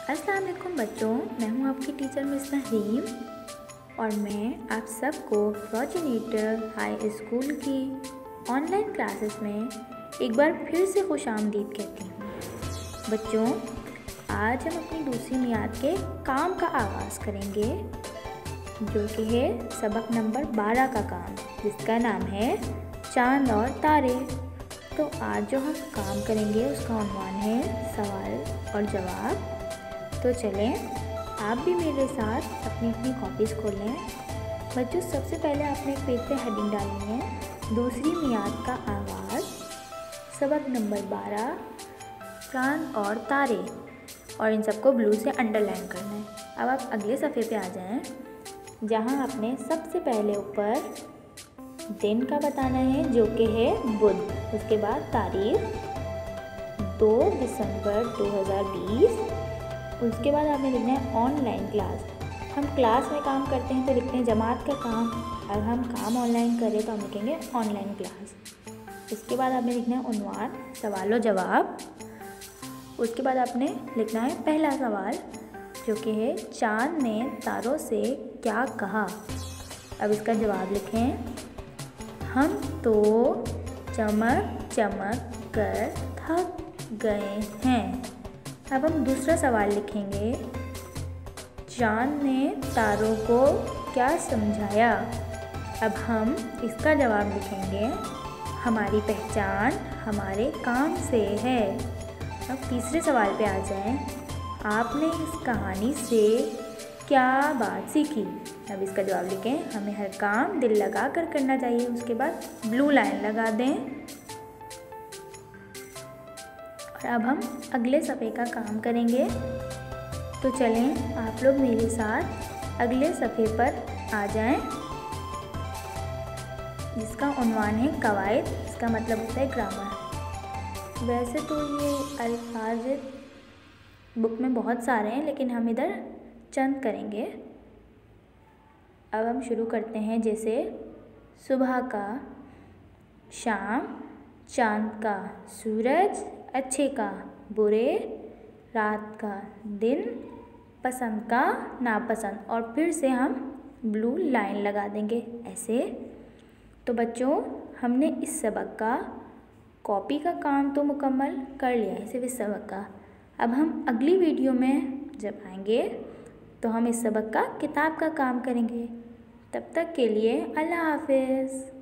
अस्सलाम वालेकुम बच्चों, मैं हूं आपकी टीचर मिस नहीम और मैं आप सबको प्रोजेनेटर हाई स्कूल की ऑनलाइन क्लासेस में एक बार फिर से खुशामदीद कहती हूं। बच्चों, आज हम अपनी दूसरी मियाद के काम का आगाज़ करेंगे जो कि है सबक नंबर 12 का काम, जिसका नाम है चांद और तारे। तो आज जो हम काम करेंगे उसका उन्वान है सवाल और जवाब। तो चलें, आप भी मेरे साथ अपनी अपनी कॉपीज़ खोल लें। बच्चों, सबसे पहले आपने एक पेज पे हेडिंग डालनी है, दूसरी मियाद का आगाज़, सबक नंबर 12 चांद और तारे, और इन सबको ब्लू से अंडरलाइन करना है। अब आप अगले सफ़े पे आ जाएं, जहां आपने सबसे पहले ऊपर दिन का बताना है जो कि है बुध, उसके बाद तारीख 2 दिसंबर 2020, उसके बाद आपने लिखना है ऑनलाइन क्लास। हम क्लास में काम करते हैं तो लिखते हैं जमात का काम, अगर हम काम ऑनलाइन करें तो हम लिखेंगे ऑनलाइन क्लास। उसके बाद आपने लिखना है उन्वान सवाल और जवाब। उसके बाद आपने लिखना है पहला सवाल जो कि है चांद ने तारों से क्या कहा। अब इसका जवाब लिखें, हम तो चमक चमक कर थक गए हैं। अब हम दूसरा सवाल लिखेंगे, चांद ने तारों को क्या समझाया। अब हम इसका जवाब लिखेंगे, हमारी पहचान हमारे काम से है। अब तीसरे सवाल पे आ जाएं, आपने इस कहानी से क्या बात सीखी। अब इसका जवाब लिखें, हमें हर काम दिल लगा कर करना चाहिए। उसके बाद ब्लू लाइन लगा दें। और अब हम अगले सफ़े का काम करेंगे। तो चलें, आप लोग मेरे साथ अगले सफ़े पर आ जाएं, जिसका उन्वान है कवायद। इसका मतलब होता है ग्रामर। वैसे तो ये अल्फाज बुक में बहुत सारे हैं, लेकिन हम इधर चंद करेंगे। अब हम शुरू करते हैं, जैसे सुबह का, शाम, चांद का, सूरज, अच्छे का, बुरे, रात का, दिन, पसंद का, नापसंद, और फिर से हम ब्लू लाइन लगा देंगे ऐसे। तो बच्चों, हमने इस सबक का कॉपी का काम तो मुकम्मल कर लिया है, सिर्फ इस सबक का। अब हम अगली वीडियो में जब आएंगे तो हम इस सबक का किताब का काम करेंगे। तब तक के लिए अल्लाह हाफ़िज़।